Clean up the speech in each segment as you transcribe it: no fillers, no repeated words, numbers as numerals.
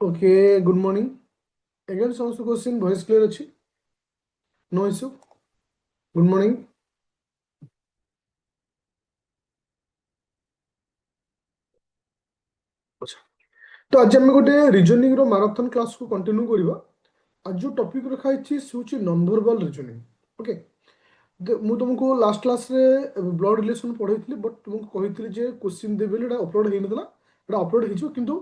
Okay, good morning. Again समस्त question voice clear अच्छी, no issue. Good morning. अच्छा, तो आज आम गोटे रिजनिंग रो माराथन क्लास को कंटिन्यू करबा। आज जो टॉपिक रखा है से नॉन वर्बल रिजनिंग। ओके, ମୁଁ ତୁମକୁ ଲାଷ୍ଟ କ୍ଲାସ୍ରେ ବ୍ଲଡ୍ ରିଲେସନ୍ ପଢ଼େଇଥିଲି, ବଟ୍ ତୁମକୁ କହିଥିଲି ଯେ କ୍ୱେଶ୍ଚିନ୍ ଦେବି ବୋଲି। ଏଇଟା ଅପଲୋଡ଼ ହେଇନଥିଲା, ଏଇଟା ଅପଲୋଡ଼ ହେଇଯିବ। କିନ୍ତୁ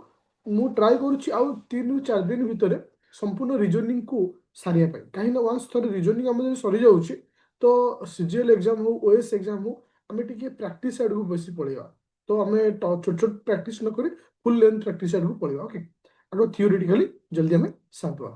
ମୁଁ ଟ୍ରାଏ କରୁଛି ଆଉ 3 ରୁ 4 ଦିନ ଭିତରେ ସମ୍ପୂର୍ଣ୍ଣ ରିଜନିଂକୁ ସାରିବା ପାଇଁ। କାହିଁକିନା ୱାନ୍ସ ଥରେ ରିଜନିଂ ଆମର ଯଦି ସରିଯାଉଛି ତ ସିଜିଏଲ୍ ଏକ୍ଜାମ୍ ହଉ, ଓଏସ୍ ଏକ୍ଜାମ୍ ହଉ, ଆମେ ଟିକେ ପ୍ରାକ୍ଟିସ୍ ଆଡ଼କୁ ବେଶୀ ପଳେଇବା। ତ ଆମେ ଛୋଟ ଛୋଟ ପ୍ରାକ୍ଟିସ୍ ନ କରି ଫୁଲ୍ ଲେନ୍ଥ ପ୍ରାକ୍ଟିସ୍ ଆଡ଼କୁ ପଳେଇବା। ଓକେ, ଆଗ ଥିଓରିଟିକାଲି ଜଲ୍ଦି ଆମେ ସାରିଦେବା।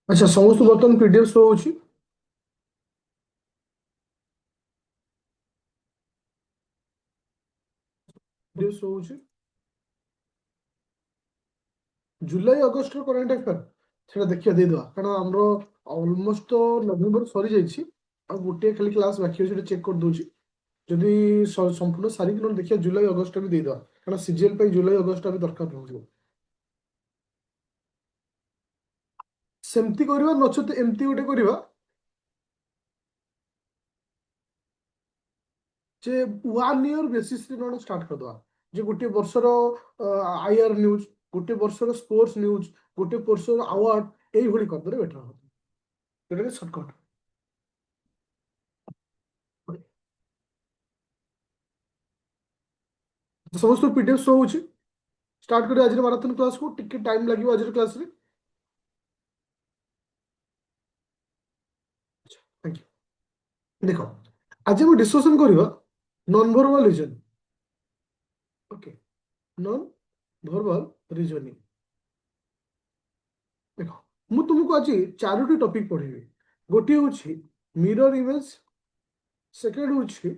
ଆଚ୍ଛା, ସମସ୍ତ ବର୍ତ୍ତମାନ ପିଡିଏଫ୍ ଶୋ ହେଉଛି? ପିଡିଏଫ୍ ଶୋ ହେଉଛି। ଜୁଲାଇ ଅଗଷ୍ଟର କରେଣ୍ଟ ଆଫେୟାର ସେଟା ଦେଖିବା ଦେଇଦେବା, କାରଣ ଆମର ଅଲମୋଷ୍ଟ ତ ନଭେମ୍ବର ସରିଯାଇଛି। ଆଉ ଗୋଟିଏ ଖାଲି କ୍ଲାସ୍ ବାକି ଅଛି, ସେଟା ଚେକ୍ କରିଦେଉଛି। ଯଦି ସମ୍ପୂର୍ଣ୍ଣ ସାରିକି ନହେଲେ ଦେଖିବା ଜୁଲାଇ ଅଗଷ୍ଟ ବି ଦେଇଦେବା, କାରଣ ସିଜିଏଲ୍ ପାଇଁ ଜୁଲାଇ ଅଗଷ୍ଟ ବି ଦରକାର ରହୁଥିବ। ସେମିତି କରିବା, ନଚେତ ଏମିତି ଗୋଟେ କରିବା ଯେ ୱାନ୍ ଇୟର ବେସିସ୍ରେ ନହେଲେ ଷ୍ଟାର୍ଟ କରିଦେବା। ଯେ ଗୋଟିଏ ବର୍ଷର ଆଇଆର୍ ନ୍ୟୁଜ୍, ଗୋଟେ ବର୍ଷର ସ୍ପୋର୍ଟସ ନ୍ୟୁଜ୍, ଗୋଟେ ବର୍ଷର ଆୱାର୍ଡ, ଏଇଭଳି କରିଦେଲେ ବେଟର ହେବ। ଯୋଉଟାକି ସର୍ଟକଟ୍। ସମସ୍ତ ପିଡିଏଫ୍ ଶୋ ହେଉଛି। ଷ୍ଟାର୍ଟ କରିବା ଆଜିର ମାରାଥନ କ୍ଲାସ୍କୁ। ଟିକେ ଟାଇମ୍ ଲାଗିବ ଆଜିର କ୍ଲାସ୍ରେ। Thank you. ଦେଖ, ଆଜି ଆମେ ଡିସ୍କସନ୍ କରିବା non verbal reasoning. Okay, non verbal reasoning. ଦେଖ, ମୁଁ ତୁମକୁ ଆଜି 4ଟି ଟପିକ୍ ପଢ଼େଇବି। ଗୋଟିଏ ହେଉଛି ମିରର ଇମେଜ, ସେକେଣ୍ଡ ହେଉଛି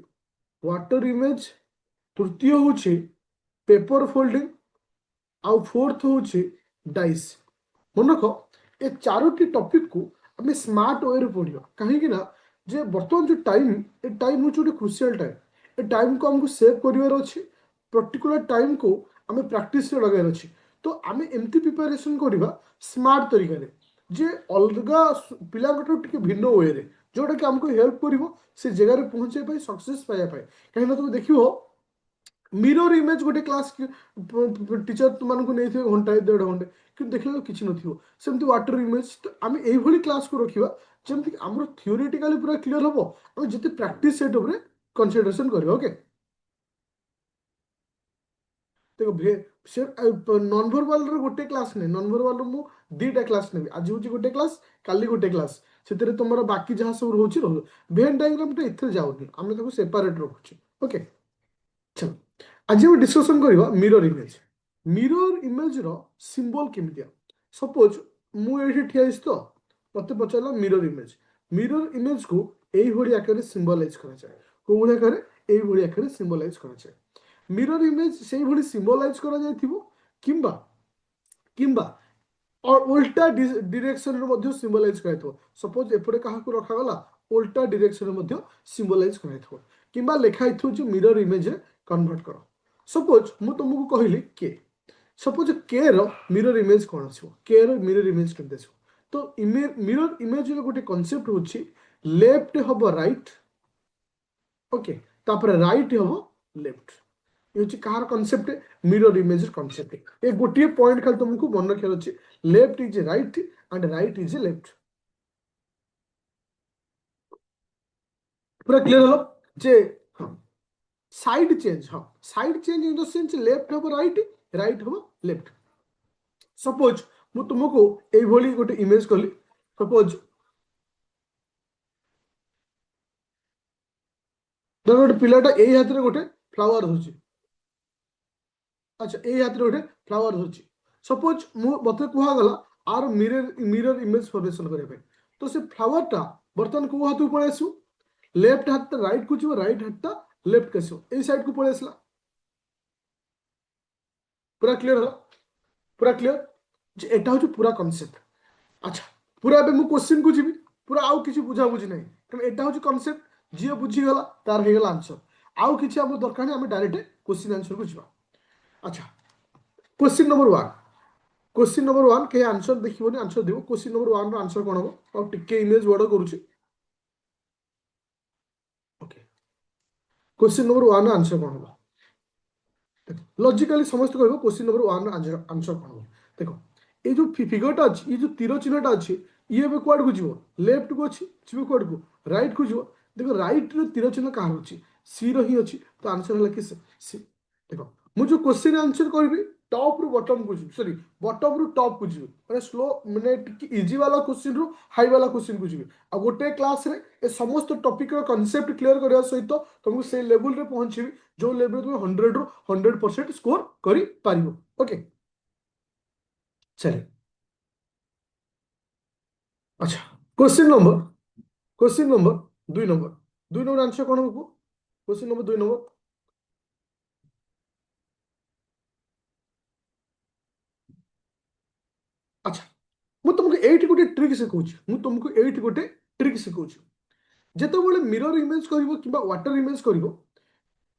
ୱାଟର ଇମେଜ, ତୃତୀୟ ହେଉଛି ପେପର ଫୋଲ୍ଡିଂ, ଆଉ ଫୋର୍ଥ ହେଉଛି ଡାଇସ୍। ମନେ ରଖ, ଏ 4ଟି ଟପିକ୍କୁ ଆମେ ସ୍ମାର୍ଟ ୱେରେ ପଢ଼ିବା। କାହିଁକି ନା ଯେ ବର୍ତ୍ତମାନ ଯେଉଁ ଟାଇମ୍, ଏ ଟାଇମ୍ ହେଉଛି ଗୋଟେ କ୍ରୁସିଆଲ ଟାଇମ୍। ଏ ଟାଇମ୍କୁ ଆମକୁ ସେଭ୍ କରିବାର ଅଛି। ପର୍ଟିକୁଲାର ଟାଇମ୍କୁ ଆମେ ପ୍ରାକ୍ଟିସ୍ରେ ଲଗାଇବାର ଅଛି। ତ ଆମେ ଏମିତି ପ୍ରିପାରେସନ୍ କରିବା ସ୍ମାର୍ଟ ତରିକାରେ, ଯେ ଅଲଗା ପିଲାଙ୍କଠାରୁ ଟିକେ ଭିନ୍ନ ୱେରେ, ଯେଉଁଟାକି ଆମକୁ ହେଲ୍ପ କରିବ ସେ ଜାଗାରେ ପହଞ୍ଚିବା ପାଇଁ, ସକ୍ସେସ୍ ପାଇବା ପାଇଁ। କାହିଁକିନା ତୁମେ ଦେଖିବ ମିରର ଇମେଜ ଗୋଟେ କ୍ଲାସ୍ ଟିଚର ତୁମମାନଙ୍କୁ ନେଇଥିବେ ଘଣ୍ଟାଏ 1.5 ଘଣ୍ଟା, କିନ୍ତୁ ଦେଖିଲା ବେଳକୁ କିଛି ନଥିବ। ସେମିତି ୱାଟର ଇମେଜ, ତ ଆମେ ଏଇଭଳି କ୍ଲାସ୍କୁ ରଖିବା ଯେମିତି ଆମର ଥିଓରିଟିକାଲି ପୁରା କ୍ଲିୟର ହେବ। ଆମେ ଯେତେ ପ୍ରାକ୍ଟିସ୍ ସେଟ୍ ଉପରେ କନସେନ୍ଟ୍ରେସନ୍ କରିବା। ଓକେ, ଦେଖ ସେ ନନ୍ ଭର୍ବାଲର ଗୋଟେ କ୍ଲାସ୍ ନେଇ, ନନ୍ ଭର୍ବାଲର ମୁଁ 2ଟା କ୍ଲାସ୍ ନେବି। ଆଜି ହେଉଛି ଗୋଟେ କ୍ଲାସ୍, କାଲି ଗୋଟେ କ୍ଲାସ୍। ସେଥିରେ ତୁମର ବାକି ଯାହା ସବୁ ରହୁଛି ରହୁ। ଭେନ୍ ଡାଇଗ୍ରାମଟା ଏଥିରେ ଯାଉନି, ଆମେ ତାକୁ ସେପାରେଟ୍ ରଖୁଛୁ। ଓକେ, ଚାଲ ଆଜି ଆମେ ଡିସ୍କସନ୍ କରିବା mirror image. Mirror imager symbol କେମିତିଆ। ସପୋଜ ମୁଁ ଏଇଠି ଠିଆ ହେଇଛି, ତ ମୋତେ ପଚାରିଲା ମିରର ଇମେଜ। ମିରର ଇମେଜକୁ ଏଇଭଳି ଆକାରରେ ସିମ୍ବଲାଇଜ୍ କରାଯାଏ। କୋଉଭଳି ଆକାରରେ? ଏଇଭଳି ଆକାରରେ ସିମ୍ବଲାଇଜ୍ କରାଯାଏ। ମିରର ଇମେଜ ସେଇଭଳି ସିମ୍ବଲାଇଜ୍ କରାଯାଇଥିବ, କିମ୍ବା କିମ୍ବା ଓଲ୍ଟା ଡିରେକ୍ସନରେ ମଧ୍ୟ ସିମ୍ବଲାଇଜ୍ କରାଯାଇଥିବ। ସପୋଜ ଏପଟେ କାହାକୁ ରଖାଗଲା, ଓଲ୍ଟା ଡିରେକ୍ସନରେ ମଧ୍ୟ ସିମ୍ବଲାଇଜ୍ କରାଯାଇଥିବ, କିମ୍ବା ଲେଖା ହେଇଥିବ ଯେ ମିରର ଇମେଜରେ କନଭର୍ଟ କର। ସପୋଜ ମୁଁ ତୁମକୁ କହିଲି କେ, ସପୋଜ କେ ର ମିରର ଇମେଜ କ'ଣ ଆସିବ, କେ ର ମିରର ଇମେଜ କେମିତି ଆସିବ? ତ ମିରର ଇମେଜର ଗୋଟେ କନସେପ୍ଟ ହେଉଛି ଲେଫ୍ଟ ହବ ରାଇଟ୍, ଓକେ, ତାପରେ ରାଇଟ୍ ହବ ଲେଫ୍ଟ। ये हूँ कहार कनसेप्ट, मिरर इमेज कनसेप्ट। ये गोटे पॉइंट खाली तुमको मन रखार अच्छे, left is right and right is left. पूरा क्लियर हलो जे हाँ, साइड चेंज, हाँ side change in the sense left हम राइट, राइट हम लेफ्ट। सपोज मु तुमको ये गोटे इमेज कली, सपोज ଧର ଗୋଟେ ପିଲାଟା ଏଇ ହାତରେ ଗୋଟେ ଫ୍ଲାୱାର ଧରୁଛି, ଆଚ୍ଛା ଏଇ ହାତରେ ଗୋଟେ ଫ୍ଲାୱାର ଧରୁଛି, ସପୋଜ ମତେ କୁହାଗଲା ଆର ମିରର ଇମେଜ ଫର୍ମେସନ କରିବା ପାଇଁ, ତ ସେ ଫ୍ଲାୱାରଟା ବର୍ତ୍ତମାନ କୋଉ ହାତକୁ ପଳେଇ ଆସିବ, ଲେଫ୍ଟ ହାତଟା ରାଇଟ୍ କୁ ଯିବ, ରାଇଟ୍ ହାତଟା ଲେଫ୍ଟ କୁ ଆସିବ, ଏଇ ସାଇଡ୍ କୁ ପଳେଇ ଆସିଲା। ପୁରା କ୍ଲିयर ହେଲା, ପୁରା କ୍ଲିयर ଯେ ଏଟା ହଉଛି ପୁରା କନସେପ୍ଟ। আচ্ছা পুরা এবে মু কোশ্চিন কু যাবি, পুরা আউ কিছু বুঝাবুঝি নাই, কারণ এটা হচ্ছে কনসেপ্ট, যে বুঝিগলা তার হয়ে গেল আনসর, আউ কিছু আমার দরকার নেই, আমি ডাইরেক্ট কোশ্চিন আনসর কু যা। আচ্ছা question number one, question number one কে আনসর দেখবনি, আনসর দিব। কোশ্চিন নম্বর ওয়ান আনসর কোণ হব, আর টিকে ইমেজ বড় করুছি। Okay question number one answer কোণ হব, লজিকালি সমস্ত কহব কোশ্চিন নম্বর ওয়ান আনসর কোণ হব। দেখো এই যে ফিগরটা আছে, এই যে তীর চিহ্নটা আছে, ইয়ে এবে কুয়াড়ে যাব, লেফট কু ଅଛି, ଯିବ କୁଆଡ଼କୁ রাইট কু যাব। দেখো রাইট রে তীর চিহ্ন কাହାର ଅଛି, ସି ର ହିଁ ଅଛି, তো আনসর ହେଲା কি ସି। দেখো ମୁଁ ଯୋଉ কোশ্চিন আনসর କରିବି টপ রু বটম কু ଯିବି, সরি বটম রু টপ কু ଯିବି, মানে স্লো মানে ଟିକେ ইজি বালা কোশ্চিন রু হাই বালা কোশ্চিন কু ଯିବି। ଆଉ ଗୋଟେ କ୍ଲାସ୍ ରେ ଏ ସମସ୍ତ ଟପିକ୍ ର କନସେପ୍ଟ କ୍ଲିୟର କରିବା ସହିତ ତମକୁ ସେଇ ଲେଭେଲରେ ପହଞ୍ଚିବି ଯୋଉ ଲେଭେଲ তুমি 100 ରୁ 100% ସ୍କୋର କରିପାରିବ। ଓକେ चलिए अच्छा क्वेश्चन नंबर 2 नंबर आंसर कौन हो, क्वेश्चन नंबर 2 नंबर। अच्छा ମୁଁ ତୁମକୁ ଏଇଠି ଗୋଟେ ଟ୍ରିକ୍ ଶିଖଉଛି, ମୁଁ ତୁମକୁ ଏଇଠି ଗୋଟେ ଟ୍ରିକ୍ ଶିଖଉଛି। ଯେତେବେଳେ ମିରର ଇମେଜ କରିବ କିମ୍ବା ୱାଟର ଇମେଜ କରିବ,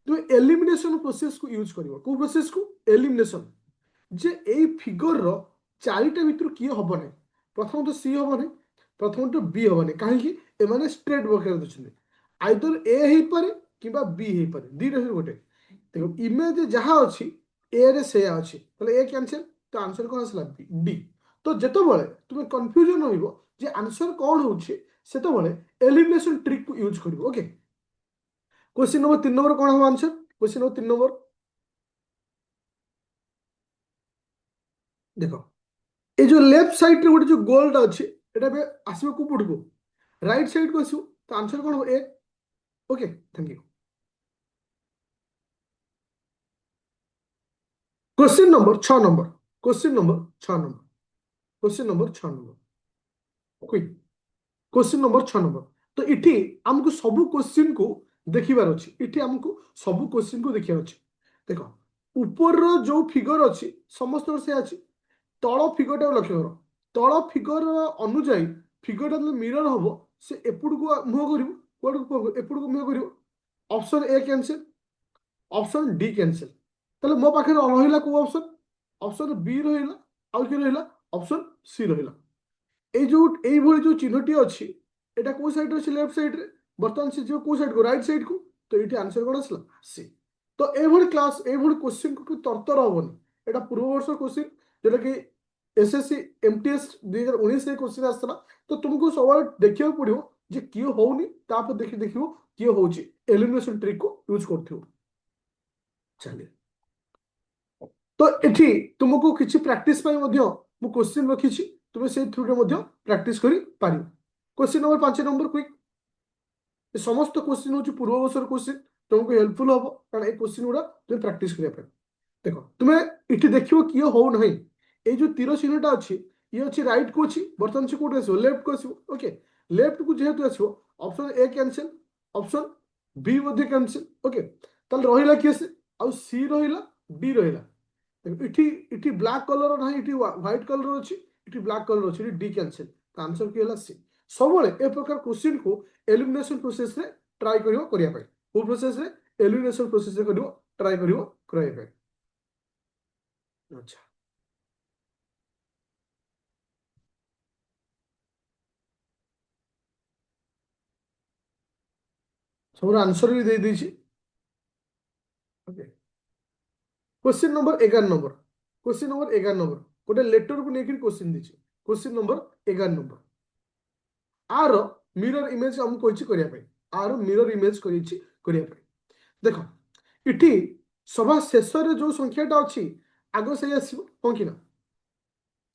তুমি এলিমিনেশন প্রসেস কু ইউজ করিব। কোউ প্রসেস কু, এলিমিনেশন। যে এই ফিগরর চারিটা ভিতর কিଏ হব নাই, প্রথমত সি হব নাই, প্রথমত বি হব নাই, কাহিঁকি এমানে স্ট্রেট বকের দিচ্ছেন, আইদর এ হইপারে কিংবা বি হইপারে, দুইটা ভিতর গোটে। দেখো ইমেজ যাহা ଅଛି এ রে সেয়া ଅଛି, তাহলে এ ক্যান্সেল, তো আনসর কোন আসলা ডি। তো যেতবেলে তুমি কনফ্ୟୁଜন হইব যে আনসর কোন হচ্ছে, সেতবেলে এলিমিনেশন ট্রিক কু ইউজ করিব। ওকে क्वेश्चन नंबर 3 नंबर कौन हम आंसर, क्वेश्चन नंबर 3 नंबर देखो ये जो लेफ्ट साइड रे गोटे जो गोलटा अच्छे एटा बे आसीबो को पड़बो, राइट साइड को आसीबो, तो आंसर कौन हो ए। Okay thank you. Question number 6 number, question number 6 number, question number 6 number quick, question number 6 number. तो इठी हमको सब क्वेश्चन को देखिबार अछि, इठी हमको सब क्वेश्चन को देखिबार अछि। देखो ऊपर रो जो फिगर अछि समस्त से अछि, तल फिगरटा लक्ष्य कर, तल फिगर अनुଯାयी फिगरटा जो मिरर हम से एपटू मुह कर, एपटू मुह कर, option A cancel, option D cancel, তাহলে ମୋ ପାଖରେ ରହିଲା କୋଉ ଅପସନ, ଅପସନ ବି ରହିଲା, ଆଉ କି ରହିଲା ଅପସନ ସି ରହିଲା। এই যে এইভাবে যে চিহ্নটি ଅଛି এটা কোন সাইড আছে, লেফট সাইড রে, বর্তমান সে যে কোন সাইড কো, রাইট সাইড কো, তো এইটি আনসার কোন আসলা সি। তো এইভাবে ক্লাস এইভাবে কোশ্চেন কু তরতর হবনি, এটা পূর্ব বর্ষ কোশ্চেন যেটা কি এসএসসি এমটিএস 2019 রে কোশ্চেন আসলা। তো तुमको সবাই দেখিବାକୁ পড়িব যে কি হউনি, তারপর দেখিব কি হউছি, এলিমিনেশন ট্রিক কো ইউজ করथिव। चलिए तो এটি तुमको কিছু প্র্যাকটিস পাই মধ্য মু কোশ্চেন রখিছি, তুমি সেই থ্রুরে মধ্য প্র্যাকটিস করি পারিব। কোশ্চেন নম্বর 5 नंबर কুইক, ଏ ସମସ୍ତ କୋଶ୍ଚିନ୍ ହଉଛି ପୂର୍ବ ବର୍ଷର କୋଶ୍ଚିନ୍, ତୁମକୁ ହେଲ୍ପଫୁଲ ହବ, କାରଣ এই କୋଶ୍ଚିନ୍ ଗୁଡ଼ା তুমি ପ୍ରାକ୍ଟିସ କରିବା ପାଇଁ। ଦେଖ ତୁମେ ଏଠି ଦେଖିବ କିଏ ହଉନାହିଁ, এই ଯୋଉ ତୀର ଚିହ୍ନଟା ଅଛି ଇଏ ଅଛି ରାଇଟ୍ କୁ ଅଛି, ବର୍ତ୍ତମାନ ସେ କୋଉଠି ଆସିବ, ଲେଫ୍ଟ କୁ ଆସିବ। ଓକେ ଲେଫ୍ଟ କୁ ଯେହେତୁ ଆସିବ ଅପସନ ଏ କ୍ୟାନସେଲ, ଅପସନ বি ମଧ୍ୟ କ୍ୟାନସେଲ। ଓକେ ତାହେଲେ ରହିଲା କିଏ ସେ, ଆଉ ସି ରହିଲା, ଡି ରହିଲା। এটি এটি ব্ল্যাক কলর না, এটি হোয়াইট কলর ଅଛି, এটি ব্ল্যাক কলর ଅଛି, এটি ডি ক্যানসেল, তো আনসর কি ହେଲା সি। ସବୁବେଳେ ଏ ପ୍ରକାର କୋଶ୍ଚିନ୍ କୁ ଏଲିମିନେସନ ପ୍ରୋସେସ ରେ ଟ୍ରାଏ କରିବ କରିବା ପାଇଁ, କୋଉ ପ୍ରୋସେସ ରେ, ଏଲିମିନେସନ ପ୍ରୋସେସ ରେ କରିବ, ଟ୍ରାଏ କରିବ କରିବା ପାଇଁ। ଆଚ୍ଛା ସବୁର ଆନ୍ସର ବି ଦେଇ ଦେଇଛି। Okay question number 11 number, question number 11 number गोटे लेटर को लेकर क्वेश्चन दीजिए, क्वेश्चन नंबर 11 नंबर। आर मिरर इमेज हमको कहिछि करिया ପାଇଁ, आर मिरर इमेज करिछि करिया ପାଇଁ। देखो इठी सभा शेष रे जो संख्याटा अछि आगो से आसीबो कोन कि ना,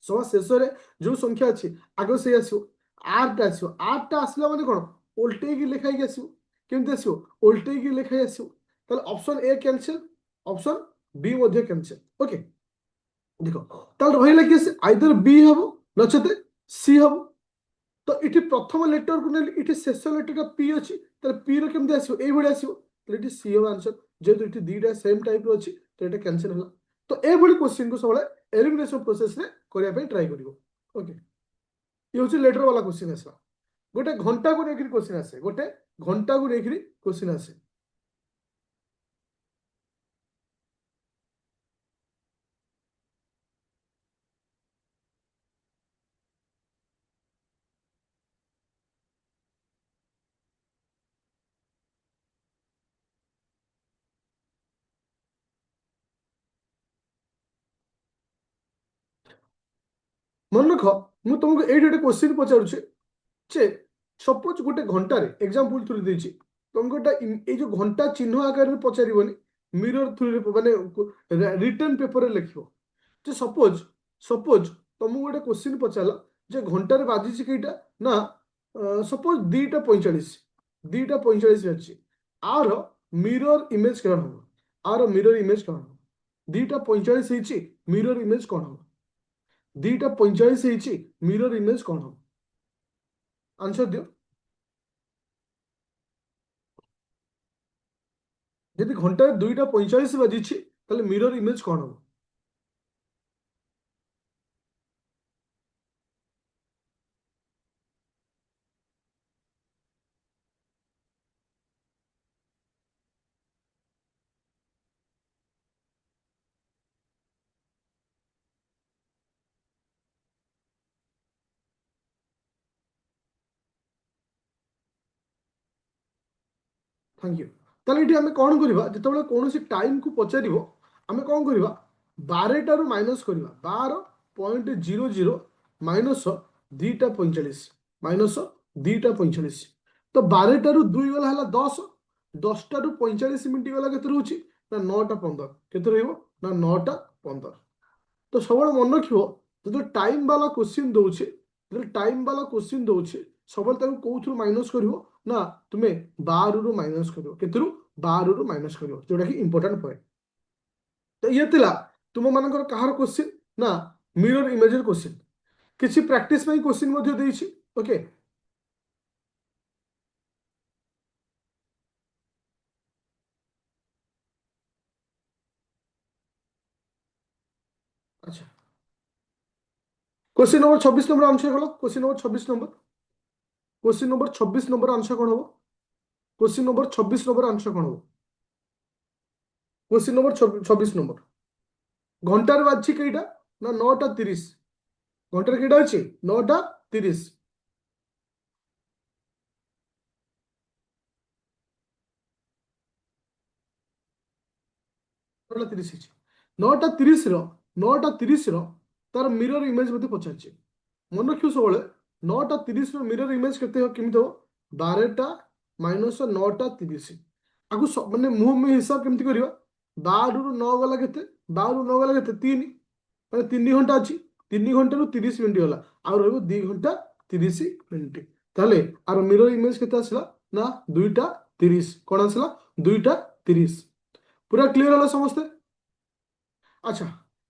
सभा शेष रे जो संख्या अछि आगो से आसीबो, आर टा आसीबो, आर टा आसला माने कोन उल्टे की लिखाई आसीबो, केमती आसो ओल्टेकी लेखाई आसो ताले option A cancel option B मध्ये कैंसिल ओके देखो ताले रहिला कि आइदर बी हबो नचते सी हबो तो इटी प्रथम लेटर को नेली इटी शेष लेटर का पी अछि ताले पी रो केमती आसो ए भଳି आसो ताले इटी सी हबो आंसर जेतु इटी दीटा सेम टाइप रो अछि तो एटा कैंसिल होला तो ए भଳି क्वेश्चन को सबले एलिमिनेशन प्रोसेस रे करिया पे ट्राई करिवो ओके ये होची लेटर वाला क्वेश्चन आसला गोटे घंटा को लेकर क्वेश्चन आसे गोटे घंटा को लेकर क्वेश्चन आसे मन रख मु तुमको एठी गोटे क्वेश्चन पचारुछे जे सपोज गोटे घंटा रे एग्जांपल थ्रू देछि तुमको ए जो घंटा चिन्ह आकार में पचारिबोनी मिरर थ्रू रे माने रिटन पेपर रे लिखिबो जे सपोज सपोज तुमको गोटे क्वेश्चन पचारला जे घंटा रे बाजिछि केटा ना सपोज 2:45 अछि आर मिरर इमेज कोन हो आर मिरर इमेज कोन हो 2:45 हिछि मिरर इमेज कोन हो 2:45 हिछि मिरर इमेज कोन हो आंसर दियो यदि घंटा 2:45 बाजिछि ताले मिरर इमेज कोन हो थैंक यू ताले इठी हमें कोन करबा जेतबेले कोनोसी टाइम को पचारिबो हमें कोन करबा 12 टारु माइनस करबा 12.00 माइनस 2:45 माइनस 2:45 तो 12 टारु 2 गला हला 10 10 टारु 45 मिनिट गला केते रहउची ना 9:15 केते रहइबो ना 9:15 तो सबले मन रखिबो जो टाइम वाला क्वेश्चन दउछे जो टाइम वाला क्वेश्चन दउछे सबले ताको कोथु माइनस करिवो ना तुमे 12 रु माइनस करिवो केतरु 12 रु माइनस करिवो जोटा कि इंपोर्टेंट पॉइंट तो ये तिला तुम मानकर कहार क्वेश्चन ना मिरर इमेज क्वेश्चन किसी प्रैक्टिस में क्वेश्चन मध्ये देइछि ओके अच्छा क्वेश्चन नंबर 26 नंबर आंसर कलो question number 26 number question number 26 number answer कोन हो क्वेश्चन नंबर 26 नंबर आंसर कोन हो क्वेश्चन नंबर 26 नंबर घंटार बाजी केटा ना 9:30 घंटार केटा अछि 9:30 9:30 अछि 9:30 रो 9:30 रो तार मिरर इमेज मते पचारछि मन रखियो सबले 9:30 रो मिरर इमेज केते हो केमितो 12टा माइनस 9:30 आगु माने मुह में हिसाब केमति करियो 12 रु 9 गला केते 12 रु 9 गला केते 3 माने 3 घंटा अछि 3 घंटा रु 30 मिनिट होला आ रहबो 2 घंटा 30 मिनिट ताले आर मिरर इमेज केते आसला ना 2:30 कोन आसला 2:30 पूरा क्लियर होला समस्त अच्छा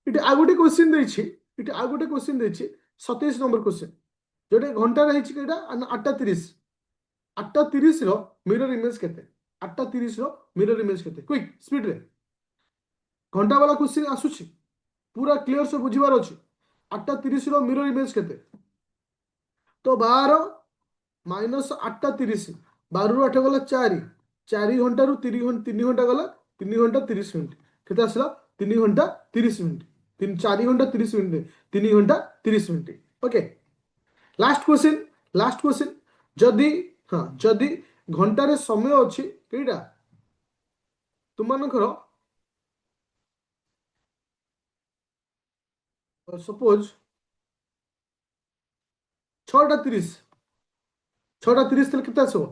इटे आगोटे क्वेश्चन देछि इटे आगोटे क्वेश्चन देछि 27 नंबर क्वेश्चन जोटे घंटा रहिछि केटा 8:30 8:30 रो मिरर इमेज केते 8:30 रो मिरर इमेज केते क्विक स्पीड रे घंटा वाला क्वेश्चन आसुछि पूरा क्लियर से बुझिबार अछि 8:30 रो मिरर इमेज केते तो 12 माइनस 8:30 12 रु 8 गला 4 4 घंटा रु 3 घंटा गला 3 घंटा 30 मिनिट केते आसला 3 घंटा 30 मिनिट 4 घंटा 30 मिनिट 3 घंटा 30 मिनिट ओके लास्ट क्वेश्चन जदि हाँ जदि घंटार समय अच्छी कईटा तुम मानकर सपोज 6:30 6:30 केते आसो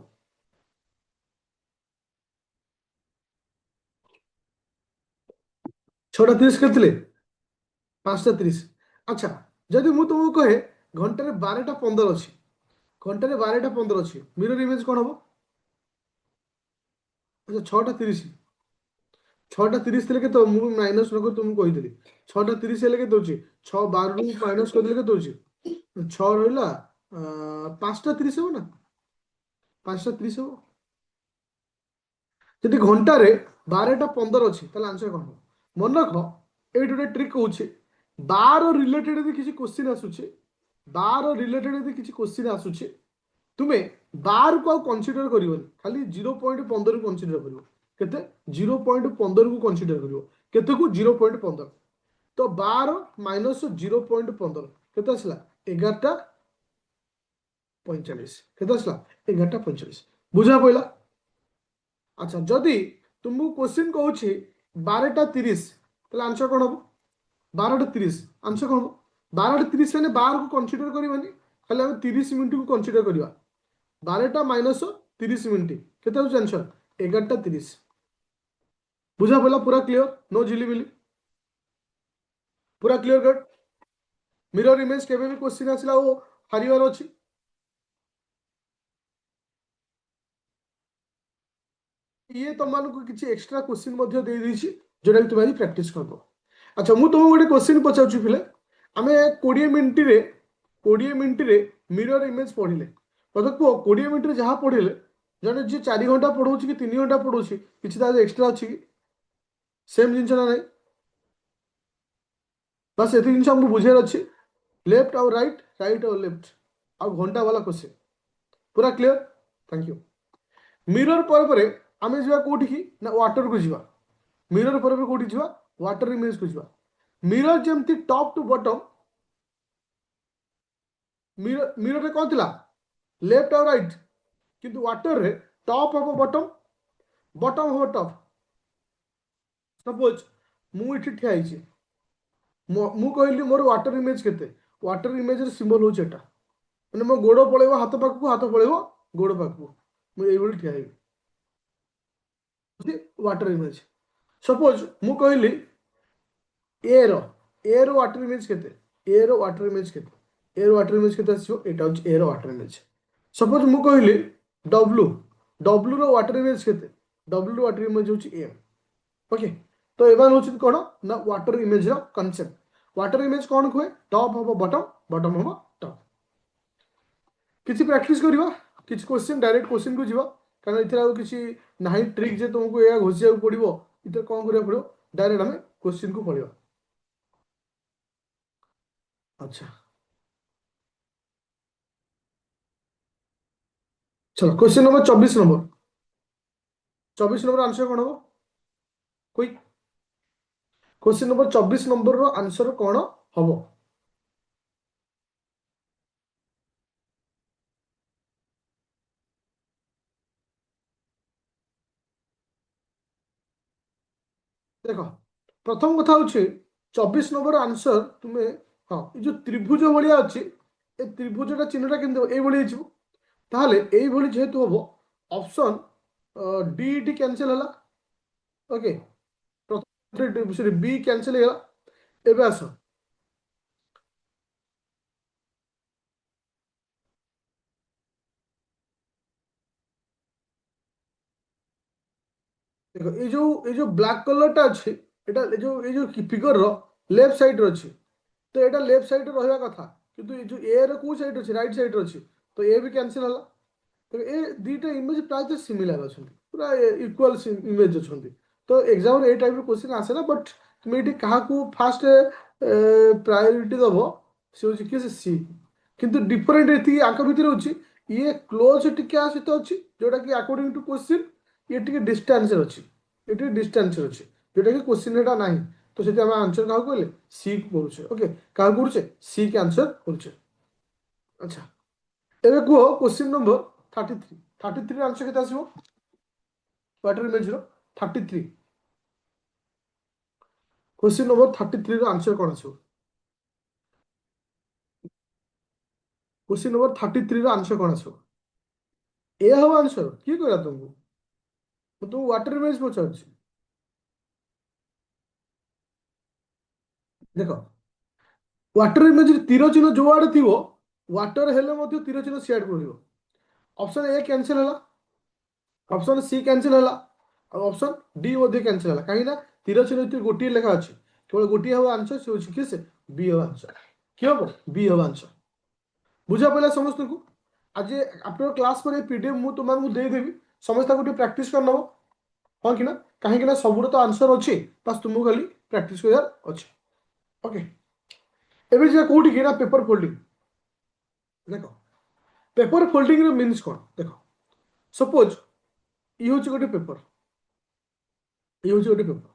6:30 केते 5:30 अच्छा जदि मु तुमको कहे घंटे 12:15 अच्छी घंटे 12:15 अच्छी मिरर इमेज कौन हम ଆଚ୍ଛା 6ଟା 30, 6ଟା 30 ଥିଲେ କେତେ? ମୁଁ ମାଇନସ୍ ନ କରି ତୁମକୁ କହିଦେଲି। 6ଟା 30 ହେଲେ କେତେ ହଉଛି? 6 12ରୁ ମାଇନସ୍ କରିଦେଲେ କେତେ ହଉଛି? 6 ରହିଲା, 5ଟା 30 ହବ ନା? 5ଟା 30 ହବ। ଯଦି ଘଣ୍ଟାରେ 12ଟା 15 ଅଛି ତାହେଲେ ଆନ୍ସର କ'ଣ ହବ? ମନେ ରଖ, ଏଇଠି ଗୋଟେ ଟ୍ରିକ୍ କହୁଛି। ବାର ରିଲେଟେଡ୍ ଯଦି କିଛି କୋଶ୍ଚିନ୍ ଆସୁଛି, ବାର ରିଲେଟେଡ୍ ଯଦି କିଛି କୋଶ୍ଚିନ୍ ଆସୁଛି, ତୁମେ ବାରକୁ ଆଉ କନସିଡର କରିବନି, ଖାଲି 0.15 କନସିଡର କରିବ। କେତେ? 0.15କୁ କନସିଡର କରିବ। କେତେକୁ? 0.15। ତ 12 ମାଇନସ୍ 0.15 କେତେ ଆସିଲା? 11ଟା 45। କେତେ ଆସିଲା? 11ଟା 45। ବୁଝା ପଇଲା? ଆଚ୍ଛା, ଯଦି ତୁମକୁ କୋଶ୍ଚିନ୍ କହୁଛି 12ଟା 30 ତାହେଲେ ଆନ୍ସର କ'ଣ ହବ? 12ଟା 30 ଆନ୍ସର କ'ଣ ହବ? 12ଟା 30 ମାନେ ବାରକୁ କନସିଡର କରିବାନି, ଖାଲି ଆମେ 30 ମିନିଟ୍କୁ କନସିଡର କରିବା। 12ଟା ମାଇନସ୍ 30 ମିନିଟ୍ କେତେ ହେଉଛି ଆନ୍ସର? 11ଟା 30। ବୁଝା ପଡ଼ିଲା? ପୁରା କ୍ଲିଅର? नो ଝିଲିମିଲି? ପୁରା କ୍ଲିଅର କଟ୍? ମିରର ଇମେଜ କେବେ ବି କୋଶ୍ଚିନ୍ ଆସିଲା ଆଉ ହାରିବାର ଅଛି? ଇଏ ତମମାନଙ୍କୁ କିଛି ଏକ୍ସଟ୍ରା କୋଶ୍ଚିନ୍ ମଧ୍ୟ ଦେଇଦେଇଛି, ଯୋଉଟାକି ତୁମେ ଆଜି ପ୍ରାକ୍ଟିସ୍ କରିବ। ଆଚ୍ଛା, ମୁଁ ତୁମକୁ ଗୋଟେ କୋଶ୍ଚିନ୍ ପଚାରୁଛି ପିଲେ। ଆମେ 20 ମିନିଟ୍ରେ ମିରର ଇମେଜ ପଢିଲେ, ମୋତେ କୁହ 20 ମିନିଟ୍ରେ ଯାହା ପଢିଲେ, ଜଣେ ଯିଏ 4 ଘଣ୍ଟା ପଢଉଛି କି 3 ଘଣ୍ଟା ପଢଉଛି, କିଛି ତା ଏକ୍ସଟ୍ରା ଅଛି କି? ସେମ୍ ଜିନିଷ ନା ନାହିଁ? ବାସ୍ ଏତିକି ଜିନିଷ ଆମକୁ ବୁଝିବାର ଅଛି। ଲେଫ୍ଟ ଆଉ ରାଇଟ୍, ରାଇଟ୍ ଆଉ ଲେଫ୍ଟ, ଆଉ ଘଣ୍ଟା ବାଲା କୋଶ୍ଚିନ୍। ପୁରା କ୍ଲିଅର? Thank you. ମିରର ପରେ ପରେ ଆମେ ଯିବା କୋଉଠିକି ନା ୱାଟରକୁ ଯିବା। ମିରର ପରେ ପରେ କୋଉଠି ଯିବା? ୱାଟର ଇମେଜକୁ ଯିବା। ମିରର ଯେମିତି ଟପ୍ ଟୁ ବଟମ୍, ମିରରରେ କ'ଣ ଥିଲା? ଲେଫ୍ଟ ଆଉ ରାଇଟ୍। କିନ୍ତୁ ୱାଟରରେ ଟପ୍ ହବ ବଟମ୍, ବଟମ୍ ହବ ଟପ୍। ସପୋଜ ମୁଁ ଏଠି ଠିଆ ହେଇଛି, ମୁଁ କହିଲି ମୋର ୱାଟର ଇମେଜ କେତେ? ୱାଟର ଇମେଜର ସିମ୍ବଲ ହେଉଛି ଏଟା, ମାନେ ମୋ ଗୋଡ଼ ପଳେଇବ ହାତ ପାଖକୁ, ହାତ ପଳେଇବ ଗୋଡ଼ ପାଖକୁ, ମୁଁ ଏଇଭଳି ଠିଆ ହେବି। Water image. ସପୋଜ ମୁଁ କହିଲି ଏର ୱାଟର ଇମେଜ କେତେ? ଏର ୱାଟର ଇମେଜ କେତେ? ଏର ୱାଟର ଇମେଜ କେତେ ଆସିବ? ଏଇଟା ହେଉଛି ଏର ୱାଟର ଇମେଜ। ସପୋଜ ମୁଁ କହିଲି ଡବ୍ଲୁ ର ୱାଟର ଇମେଜ କେତେ? ଡବ୍ଲୁ ର ୱାଟର ଇମେଜ ହେଉଛି ଏମ୍। ଓକେ, ତ ଏମାନେ ହେଉଛନ୍ତି କ'ଣ ନା water imager concept. Water image କ'ଣ କୁହେ? ଟପ୍ ହବ ବଟମ୍, ବଟମ୍ ହବ ଟପ୍। କିଛି ପ୍ରାକ୍ଟିସ୍ କରିବା, କିଛି କୋଶ୍ଚିନ୍, ଡାଇରେକ୍ଟ କୋଶ୍ଚିନ୍କୁ ଯିବା, କାରଣ ଏଥିରେ ଆଉ କିଛି ନାହିଁ ଟ୍ରିକ୍ ଯେ ତୁମକୁ ଏହା ଘୋଷିବାକୁ ପଡ଼ିବ। ଏଥିରେ କ'ଣ କରିବାକୁ ପଡ଼ିବ? ଡାଇରେକ୍ଟ ଆମେ କୋଶ୍ଚିନ୍କୁ ପଢ଼ିବା। ଆଚ୍ଛା, ଚलो question number 24 number. 24 number answer कौन हो? क्विक। क्वेश्चन नंबर 24 नंबर रो आंसर कौन हबो? देख, प्रथम कथा हूँ 24 नंबर आंसर तुम्हें, हाँ ये जो त्रिभुज भाया अच्छी, ए त्रिभुजटा चिन्हटा के ताहले एई भली जेहेतु हबो, ऑप्शन डी टी कैंसिल हला। ओके, प्रथम बी कैंसिल हो गला। एबे आस, देखो ये जो ब्लैक कलरटा अच्छी, ये जो फिगर रो लेफ्ट साइड रो अच्छी, तो ये लेफ्ट साइड रहा कथा, किंतु ये जो ए रो को साइड अच्छी, राइट साइड अच्छी, तो ए भी कैंसिल हला। तो ये दीटा इमेज प्राय सिमिलार अच्छा, पूरा इक्वाल इमेज अच्छा। तो एग्जाम ए टाइप क्वेश्चन आसे ना, बट तुम ये क्या फास्ट प्रायोरीटी दब, सी हूँ किए सी, किंतु डिफरेंट ये आंक भितर अच्छी, ये क्लोज टिके सहित अच्छी, जोटा कि अकॉर्डिंग टू क्वेश्चन ये टिके डिस्टेंस अच्छी, ये डिस्टेंस अच्छी, जोटा कि क्वेश्चन एटा नहीं। तो से आंसर क्या कहले? सी करुचे। ओके, क्या करुचे? सी के आंसर करुचे। अच्छा, एबे कह क्वेश्चन नंबर 33। 33 आंसर केते आसीबो? वाटर इमेज रो 33। क्वेश्चन नंबर 33 रो आंसर कोन आसीबो? क्वेश्चन नंबर 33 रो आंसर कोन आसीबो? ए हो आंसर की कहला तुमको? ମୁଁ ତୁମକୁ ୱାଟର ଇମେଜ ପଚାରୁଛି। ଦେଖ, ୱାଟର ଇମେଜରେ ତୀର ଚିହ୍ନ ଯୋଉ ଆଡେ ଥିବ, ୱାଟର ହେଲେ ମଧ୍ୟ ତୀର ଚିହ୍ନ ସିଆଡେ ରହିବ। ଅପସନ ଏ କ୍ୟାନସଲ ହେଲା, ଅପସନ ସି କ୍ୟାନସଲ ହେଲା, ऑप्शन डी मध्ये कैंसिल है कहीं ना तीर चिन्ह भितर गोटे लेखा अच्छे केवल गोटे हम आंसर से होची किए से बी हम आंसर कि हम बी हम आंसर बुझा पड़ा समस्त को आज आफ्टर क्लास पर पीडीएफ मु तुमको देदेवि समस्त गोटे प्रैक्टिस कर नब हाँ कि ना कहीं सब तो आंसर अच्छे बस तुमको खाली प्रैक्टिस कर अच्छे ओके एवं जा कौटी कि पेपर फोल्डिंग देख पेपर फोल्डिंग मीन्स कौन देख सपोज ये हूँ गोटे पेपर ये हूँ गोटे पेपर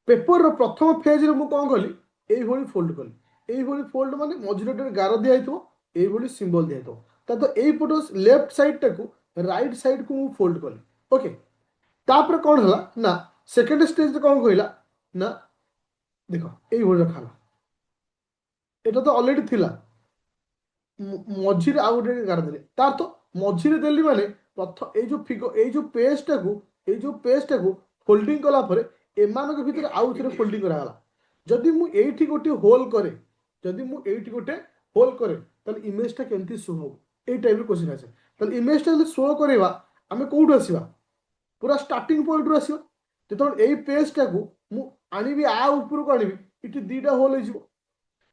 पेपर प्रथम फेज रे मु कौन कली ये फोल्ड कली ये फोल्ड माने मझिरे गोटे गार दिखाई ये सिंबल दिखाई ता तो यही पट लेफ्ट साइड टाकू राइट साइड को मु फोल्ड कली ओके तापर कौन है ना सेकेंड स्टेज कौन कहला ना देख ये रखा এটা তো অলরেডি ଥିଲା মঝিরে ଆଉ ଗୋଟେ ଗାର ଦେଲି ତାର ତ ମଝିରେ ଦେଲି ମାନେ ପ୍ରଥମ ଏଇ ଯୋଉ ପେଜଟାକୁ ଫୋଲ୍ଡିଂ କଲା ପରେ ଏମାନଙ୍କ ଭିତରେ ଆଉ ଥରେ ଫୋଲ୍ଡିଂ କରାଗଲା ଯଦି ମୁଁ ଏଇଠି ଗୋଟେ ହୋଲ୍ କରେ ତାହେଲେ ଇମେଜଟା କେମିତି ଶୋ ହବ ଏଇ ଟାଇପ୍ର କ୍ୱେଶ୍ଚିନ୍ ଆସେ ତାହେଲେ ଇମେଜଟା ଯଦି ଶୋ କରିବା ଆମେ କୋଉଠୁ ଆସିବା ପୁରା ଷ୍ଟାର୍ଟିଂ ପଏଣ୍ଟରୁ ଆସିବା ଯେତେବେଳେ ଏଇ ପେଜଟାକୁ ମୁଁ ଆଣିବି ଆ ଉପରକୁ ଆଣିବି ଏଠି ଦୁଇଟା ହୋଲ୍ ହେଇଯିବ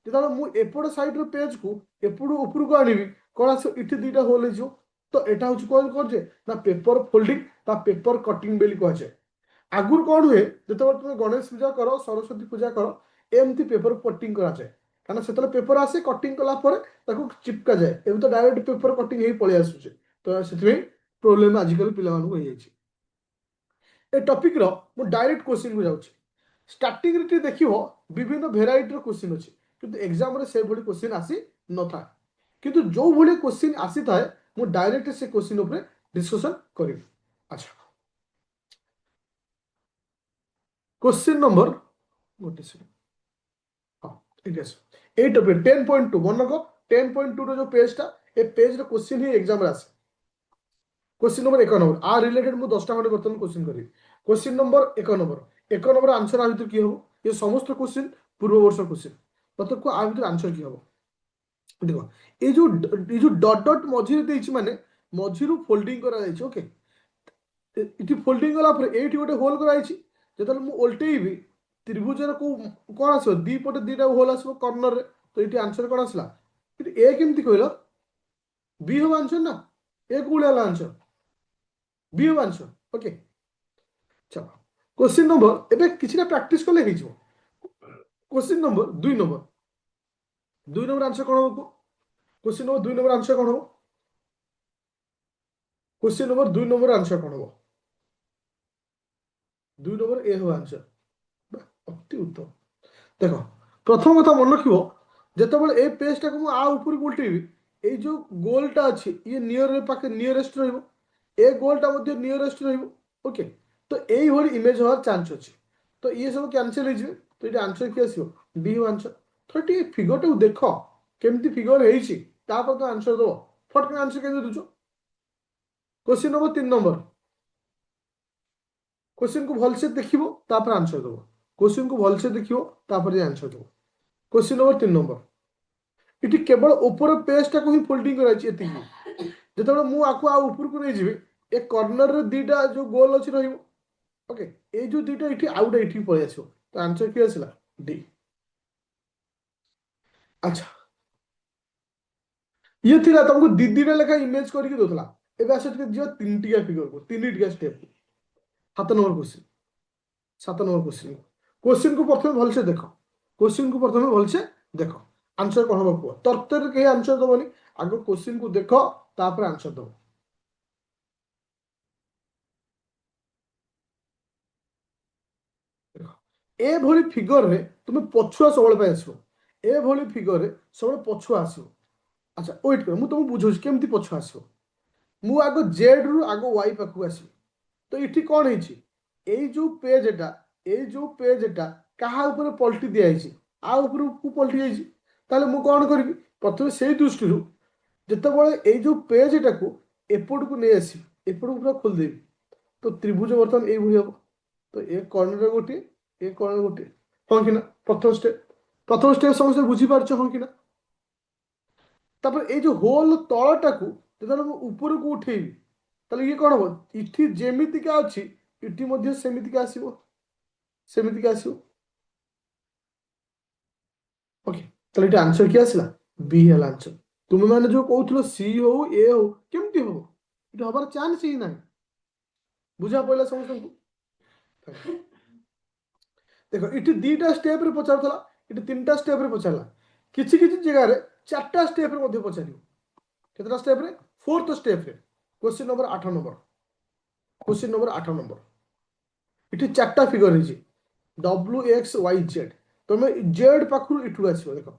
যেতবে মু এপট সাইডর পেজ কু এপটু উপরকু আনিবি কোণ আসবে এটি দুইটা হোল হয়ে তো এটা হচ্ছে কোণ করছে না পেপর ফোল্ডিং বা পেপর কটিং বলে কুহযাଏ আগুর কোণ হুয়ে যেতবে তুমি গণেশ পূজা কর সরস্বতী পূজা কর এমতি পেপর কটিং করাযাଏ কারণ সেতবে পেপর আসে কটিং কলা পরে তাকে চিপকা যায় এবে তো ডাইরেক্ট পেপর কটিং হয়ে পড়ে আসুছে তো সেথিপাই প্রোবলেম আজকাল পিলামানଙ୍କୁ ହେଇଯାଇଛି ए टॉपिक रो मु डायरेक्ट क्वेश्चन को जाउछि स्टार्टिंग रे टी देखिबो विभिन्न वेराइटी रो क्वेश्चन अछि किंतु एग्जाम रे से भली क्वेश्चन आसी न था किंतु जो भली क्वेश्चन आसी थाए मु डायरेक्ट से क्वेश्चन ऊपर डिस्कशन करिबि अच्छा क्वेश्चन नंबर गोटे सेकंड हां ठीक है 8 टॉपिक 10.2 मन को 10.2 रो जो पेज ता ए पेज रो क्वेश्चन ही एग्जाम रे आसे क्वेश्चन नंबर 1 नंबर आ रिलेटेड मु 10 टा खंडे बर्तन क्वेश्चन करी क्वेश्चन नंबर 1 नंबर आंसर आ भीतर की हो ये समस्त क्वेश्चन पूर्व वर्ष क्वेश्चन मतलब को आ भीतर आंसर की हो देखो ये जो डॉट डॉट मझिरे देछि माने मझिरु फोल्डिंग करा जाइछि ओके इति फोल्डिंग गला पर एठी गोटे होल करा जाइछि जेतल मु उल्टेइबी त्रिभुज रे को कोन आसो दी पटे दीटा होल आसो कॉर्नर रे तो इति आंसर कोन आसला इति ए केमति कहलो बी हो आंसर ना ए कोले आंसर बी हो आंसर ओके चलो क्वेश्चन नंबर एबे किछिना प्रैक्टिस करले हे जो क्वेश्चन नंबर 2 नंबर आंसर कोन हो क्वेश्चन नंबर 2 नंबर आंसर कोन हो क्वेश्चन नंबर 2 नंबर आंसर कोन हो 2 नंबर ए हो आंसर अति उत्तम देखो प्रथम कथा मन रखिबो जेतेबेले ए पेज टा को आ ऊपर उल्टेबी ए जो गोलटा अछि ये नियर पाके नियरेस्ट रहइबो ए गोलटा मध्ये नियरेस्ट रहइबो ओके तो यही भली इमेज हवार चांस अच्छे तो ये सब कैंसिल हो जाए तो ये आंसर किए आसो बी हो आंसर थोड़ा टे फिगर टाक देख केमती फिगर हो तो आंसर दब फटक आंसर के दूच क्वेश्चन नंबर 3 नंबर क्वेश्चन को भलसे देखिबो तापर आंसर दब क्वेश्चन को भलसे देखिबो तापर आंसर दब क्वेश्चन नंबर 3 नंबर इटी केवल ऊपर पेज टाक ही फोल्डिंग कराई एतिकी जेतबे मु आकु आ ऊपर को नै जिबे ए कॉर्नर रे दीटा जो गोल अछि रहिबो ओके ये जो दुईटा ये आउटा ये पलि आस तो आंसर कि आसला डी अच्छा ये थिला तुमको दीदी लेखा इमेज करके दोला एबे आसे जो तीन टिका फिगर को तीन टिका step 7 number question 7 number question को प्रथम भलसे देखो क्वेश्चन को प्रथम भलसे देखो आंसर कौन हम कह तरतर कहीं आंसर दबनी आग क्वेश्चन को देख तापर आंसर दब ए भली फिगर रे तुम पछुआ सब आसो ए भली फिगर रे सब पछुआ आसो अच्छा वेट कर तुमको बुझे केमती पछुआ आसो मु आग जेड रु आग वाई पाखक आस तो ये कौन है जो पेजटा क्या पलटि दिखाई आ ऊपर को पलटि जाइए ताले मु कौन करी प्रथम से दृष्टि जिते जो पेजटा को एपट को नहीं आस एपट को पूरा खोलदेवी तो त्रिभुज बर्तमान ये हम तो ए कर्णर गोटे ए कर्ण गोटे हाँ कि प्रथम स्टेप समस्त बुझीपार हाँ कि तापर ये जो होल तलटा को जो ऊपर को उठेबी ताले ये कौन हम इठी जेमितिका अच्छी इटी मध्य सेमितिका आसीबो सेमितिका आसीबो ओके ताले इटा आंसर किया आसिला बी हला आंसर तुम माने जो कहउथलो सी हो ए हो केमती हो इटा हबार चांस ही नाही बुझा पड़ला समस्त देखो इटी दीटा स्टेप रे पचारथला इटी तीनटा स्टेप रे पचारला किछि किछि जगह रे चारटा स्टेप रे मध्य पचारियो केतरा स्टेप रे फोर्थ स्टेप रे question number 8 number question number 8 number इटी चारटा फिगर हिची डब्ल्यू एक्स वाई जेड तुम जेड पाखु इठू आसीबो देखो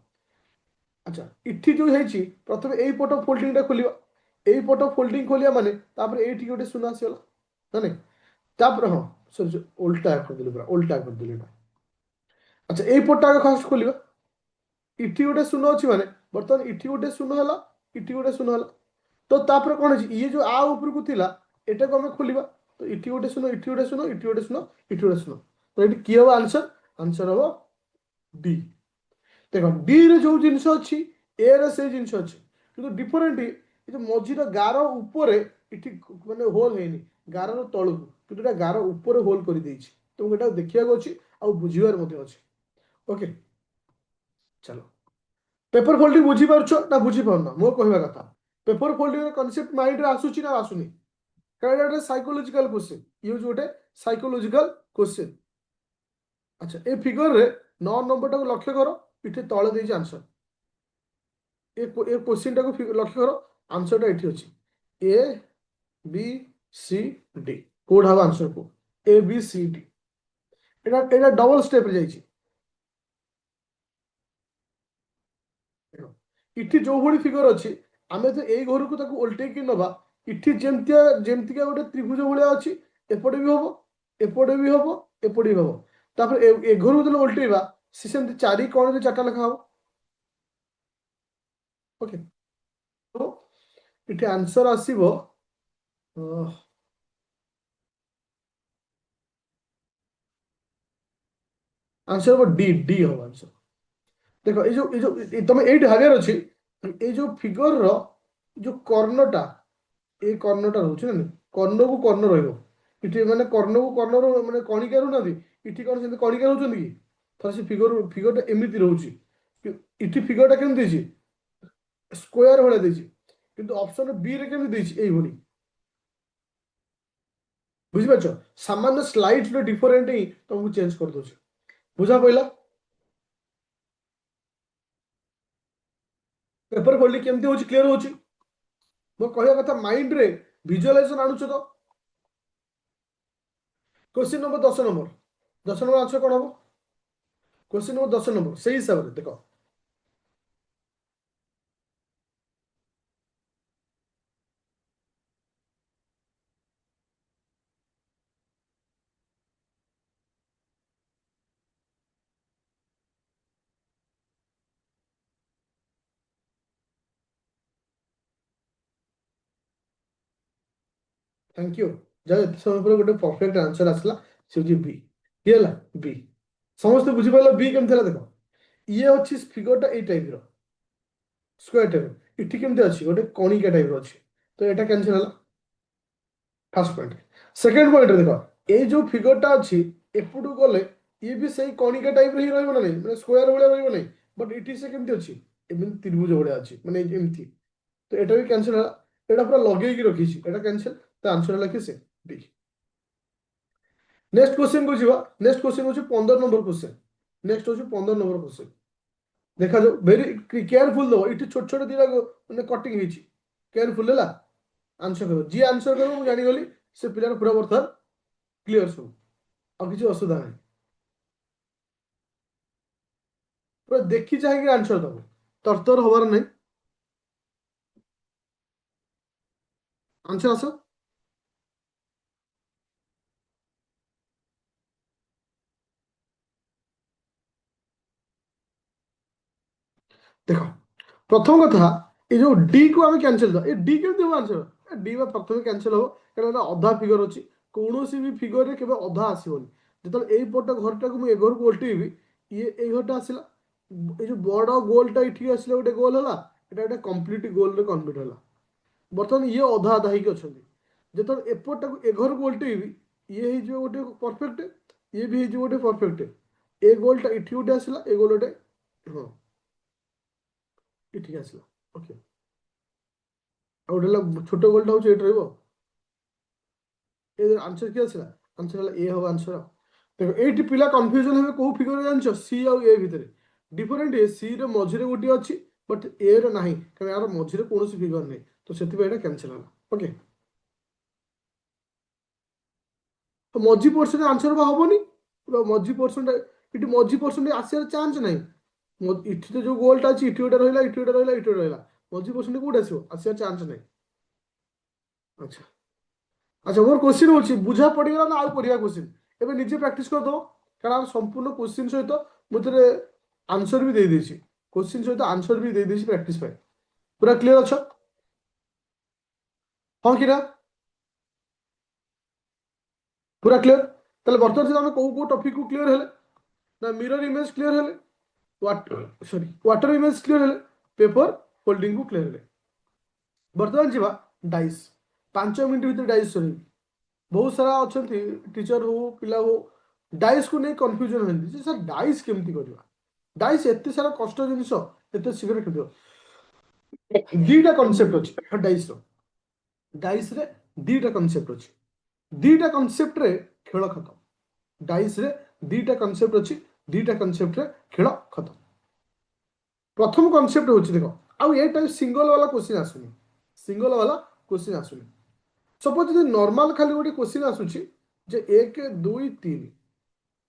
अच्छा इठी जो हेची प्रथमे एई पट फोल्डिंग टा खोलिबा एई पट फोल्डिंग खोलिया माने तापर एठी गोटे शून्य आसीगला ना तापर हाँ सॉरी उल्टा कर दिले पूरा उल्टा कर दिले अच्छा एई पट आगे फास्ट खोलिबा इठी गोटे शून्य अछि माने बर्तमान इठी गोटे शून्य हला इठी गोटे शून्य हला तो तापर कोन अछि ये जो आ ऊपर को थिला एटा को हमें खोलिबा तो इठी गोटे शून्य इठी गोटे शून्य इठी गोटे शून्य इठी गोटे शून्य तो एठी की हो आंसर आंसर हो डी देखो डी रे जो जिंस अछि ए रे से जिंस अछि किंतु डिफरेंट ये जो मझीर गार ऊपर इठी माने होल हेनी गार रो तळु किंतु एटा गार ऊपर होल करि देछि तुमको एटा देखिया को अछि आ बुझिबार मध्ये अछि ओके चलो पेपर फोल्डिंग बुझी पारछो ना बुझी पारना मो कहबा कथा पेपर फोल्डिंग रे कांसेप्ट माइंड रे आसुची ना आसुनी कारण एटा साइकोलॉजिकल क्वेश्चन ये गोटे साइकोलॉजिकल क्वेश्चन अच्छा ए फिगर रे 9 नंबर टा को लक्ष्य करो इथे तळे देछि आंसर ए क्वेश्चन टा को लक्ष्य करो आंसर टा इथे अछि A B C D code हवा आंसर को A B C D Etah Etah double step रे जाइछि इठी जो भଳି फिगर अछि आमे तो एई घर को ताको उल्टे की नबा इठी जेमतिका गोटे त्रिभुज भलिया अछि एपटे भी हबो एपटे भी हबो एपटे भी हबो तापर ए घर को जले उल्टेबा से सेमति चारि कोण रे चारटा लेखा हबो ओके तो इठी आंसर आसीबो आंसर हबो डी डी हबो आंसर देखो ए जो तमे एट भागर अछि ए जो फिगर रो जो कर्णटा ए कर्णटा रहउछ ना कर्ण को कर्ण रहइबो इठी माने कर्ण को कर्ण रो माने कणिका रहउ नादी इठी कोन से कणिका रहउछन की थर से फिगरटा एमिति रहउछि इठी फिगरटा केम देछि स्क्वायर भले देछि किंतु ऑप्शन बी रे केम देछि एई भली बुझि पाछो सामान्य स्लाइड रो डिफरेंट ही तुमको चेंज कर दोछि बुझा पइला पेपर फोल्डिंग केमती होछि क्लियर होछि मो कहया कथा माइंड रे विजुअलाइजेशन आनुछ तो क्वेश्चन नंबर 10 नंबर आंसर कोन हबो क्वेश्चन नंबर 10 नंबर सही हिसाब रे देखो थैंक यू जब समय पर गोटे परफेक्ट आंसर आसला से होची बी ये ला बी समस्त बुझी पाइला बी केम थला देखो ये अछि फिगरटा ए टाइप रो स्क्वायर टाइप इठी केमते अछि गोटे कणिका टाइप रो अछि तो एटा कैंसिल हला फर्स्ट पॉइंट सेकंड पॉइंट देखो ए जो फिगरटा अछि एपुटु गले ये भी सही कणिका टाइप रो ही रहइबो ना नहीं माने स्क्वायर भले रहइबो नहीं बट इठी से केमते अछि एमिन त्रिभुज भले अछि माने एमती तो एटा भी कैंसिल हला एटा पूरा लगेई की रखिछि एटा कैंसिल तो आंसर हला कि से बी नेक्स्ट क्वेश्चन को जीवा नेक्स्ट क्वेश्चन होची 15 नंबर क्वेश्चन नेक्स्ट होची 15 नंबर क्वेश्चन देखा जो वेरी केयरफुल दो इठी छोट छोट दिला माने कटिंग हिची केयरफुल हला आंसर करो जी आंसर करो मु जानि गली से पिलार पूरा बर्तन क्लियर सब अब किसी असुविधा नहीं पूरा देखि चाहे कि आंसर दबो तरतर हबार नहीं आंसर आसो देखो प्रथम कथा ये जो डी को आम कैंसिल ये डी केमती हम आंसर डी बा प्रथम कैंसिल हो कारण अधा फिगर अच्छी कौन भी फिगर रे केबे अधा आसीबोनी जेतल एई पट घरटा को मु ए घर को उल्टेबी ये ए घरटा आसिला ए जो बड़ गोलटा इठी आसिला गोटे गोल हला एटा गोटे कंप्लीट गोल रे कन्वर्ट हला बर्तमान ये अधा अधा ही अछंती जेतल एपटा को ए घर को उल्टेबी ये ही जो गोटे परफेक्ट ये भी जो गोटे परफेक्ट ए गोलटा इठी गोटे आसला ए गोल गोटे हाँ इठी आसला ओके ଆଉ ଗୋଟେ ହେଲା ଛୋଟ ଗୋଲଟା ହଉଛି ଏଇଠି ରହିବ ଏ ଆନ୍ସର କି ଆସିଲା ଆନ୍ସର ହେଲା ଏ ହବ ଆନ୍ସର ଦେଖ ଏଇଠି ପିଲା କନଫ୍ୟୁଜନ ହେବେ କୋଉ ଫିଗର ଜାଣିଛ ସି ଆଉ ଏ ଭିତରେ ଡିଫରେଣ୍ଟ ଏ ସି ର ମଝିରେ ଗୋଟିଏ ଅଛି ବଟ୍ ଏ ର ନାହିଁ କାରଣ ଏହାର ମଝିରେ କୌଣସି ଫିଗର ନାହିଁ ତ ସେଥିପାଇଁ ଏଇଟା କ୍ୟାନସଲ ହେଲା ଓକେ ତ ମଝି ପର୍ସେଣ୍ଟ ଆନ୍ସର ବା ହବନି ମଝି ପର୍ସେଣ୍ଟ ଏଠି ମଝି ପର୍ସେଣ୍ଟ ଆସିବାର ଚାନ୍ସ ନାହିଁ ଏଠି ତ ଯୋଉ ଗୋଲଟା ଅଛି ଇଠି ଗୋଟେ ରହିଲା ଇଠି ଗୋଟେ ରହିଲା ଇଠି ଗୋଟେ ରହିଲା ମଝି ପର୍ସେଣ୍ଟ କୋଉଠି ଆସିବ ଆସିବାର ଚାନ୍ସ ନାହିଁ ଆଚ୍ଛା আচ্ছা মোর কোশ্চিন হচ্ছে বুঝা পড়িগলা না ଆଉ পড়িয়া কোশ্চিন ଏବେ ନିଜେ ପ୍ରାକ୍ଟିସ କରିଦେବ କାରଣ ଆମେ ସମ୍ପୂର୍ଣ୍ଣ କୋଶ୍ଚିନ୍ ସହିତ ମୁଁ ଏଥିରେ ଆନ୍ସର ବି ଦେଇଦେଇଛି କୋଶ୍ଚିନ୍ ସହିତ ଆନ୍ସର ବି ଦେଇଦେଇଛି ପ୍ରାକ୍ଟିସ ପାଇଁ ପୁରା କ୍ଲିୟର ଅଛ ହଁ କି ନା ପୁରା କ୍ଲିୟର ତାହେଲେ ବର୍ତ୍ତମାନ ସୁଦ୍ଧା ଆମେ କୋଉ କୋଉ ଟପିକକୁ କ୍ଲିୟର ହେଲେ ନା ମିରର ଇମେଜ କ୍ଲିୟର ହେଲେ ୱାଟର ଇମେଜ କ୍ଲିୟର ହେଲେ ପେପର ଫୋଲ୍ଡିଂକୁ କ୍ଲିୟର ହେଲେ ବର୍ତ୍ତମାନ ଯିବା ଡାଇସ୍ 5 ମିନିଟ୍ ଭିତରେ ଡାଇସ୍ ସରିବି बहुत सारा अच्छा टीचर हो पिला हो डाइस को नहीं कन्फ्यूजन होती सर डाइस केमती करवा डाइस एत सारा कष्ट जिनस एत शीघ्र खेल दीटा कनसेप्ट अच्छे डाइस डाइस रे दीटा कनसेप्ट अच्छे दीटा कनसेप्ट रे खेल खत्म डाइस रे दीटा कनसेप्ट अच्छी दीटा कनसेप्ट रे खेल खत्म प्रथम कनसेप्ट होची देखो आउ ए टाइप सिंगल वाला क्वेश्चन आसुनी सिंगल वाला क्वेश्चन आसुनी सपोज जो नॉर्मल खाली गोटे क्वेश्चन आसुची जे 1 2 3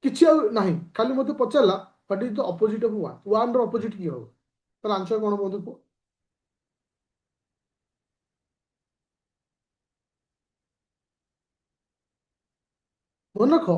किछि नहीं खाली मते पचारला what is the opposite of 1 1 रो ऑपोजिट की हो तर आंसर कोन बंधु को मन रख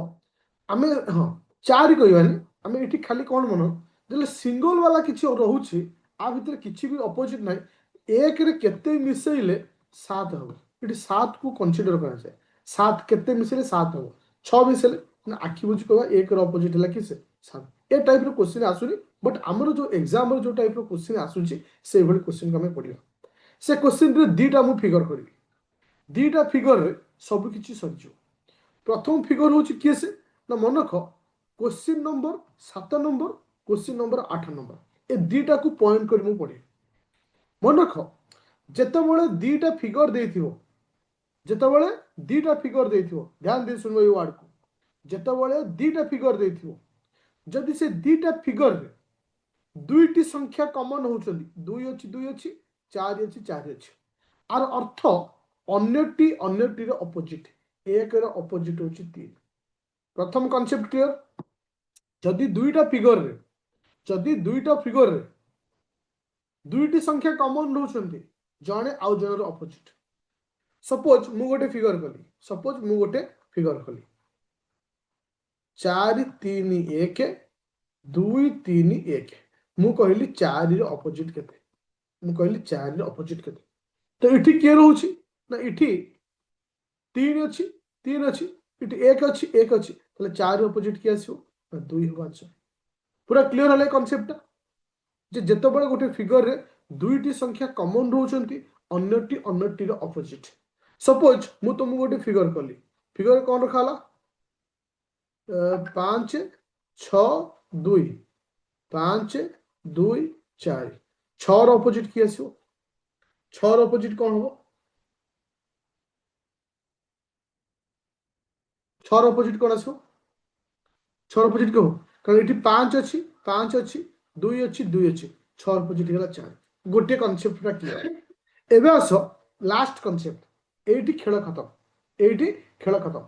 आमे हां चार कहबानी आमे एठी खाली कोन मन जले सिंगल वाला किछि रहउची आ भीतर किछि भी ऑपोजिट नहीं एक रे केते मिसैले 7 हो एठी 7 को कंसीडर करा जाय 7 केते मिसैले 7 हो 6 मिसैले ना आखि बुझ कहबा एक रो ऑपोजिट हला कि से 7 ए टाइप रो क्वेश्चन आसुनी बट हमर जो एग्जाम रो जो टाइप रो क्वेश्चन आसुची से भली क्वेश्चन को हमें पढिबा से क्वेश्चन रे दीटा मु फिगर करबी दीटा फिगर रे सब किछि सजो प्रथम फिगर हूँ किए से ना मन रख question number 7 number question number 8 number ए दीटा को पॉइंट कर मु पड़े मन रख जेतेबेले दीटा फिगर देथिबो जेतेबेले दीटा फिगर देथिबो ध्यान दे सुनबो ये वर्ड को जेतेबेले दीटा फिगर देथिबो जदि से दीटा फिगर रे दुईटी संख्या कॉमन होचंदी 2 अछि 2 अछि 4 अछि 4 अछि आर अर्थ अन्यटी रो ऑपोजिट एक रो ऑपोजिट होची 3 प्रथम कॉन्सेप्ट क्लियर जदि दुईटा फिगर रे दुईटी संख्या कॉमन रहउछंती जणे आउ जणर ऑपोजिट सपोज मु गोटे फिगर कली 4 3 1 2 3 1 मु कहली 4 रो ऑपोजिट केते मु कहली 4 रो ऑपोजिट केते तो इठी के रहउची ना इठी 3 अछि 3 अछि इठी 1 अछि 1 अछि ताले 4 ऑपोजिट के आसीओ ना 2 हो आंसर पूरा क्लियर हले कांसेप्ट जे जेतेबेले गोटे फिगर रे दुईटी संख्या कॉमन रहउछंती अन्यटी रो ऑपोजिट सपोज मु तुमको गोटे फिगर कली फिगर कोन रखाला 5 6 2 5 2 4 6 रो ऑपोजिट की आसीओ 6 रो ऑपोजिट कोन हो 6 रो ऑपोजिट कोन आसीओ 6 रो ऑपोजिट को कारण एठी 5 अछि 2 अछि 2 अछि 6 ऑपोजिट गेला 4 गोटे कांसेप्ट रा क्लियर एबे आसो लास्ट कांसेप्ट एठी खेल खत्म एठी खेल खत्म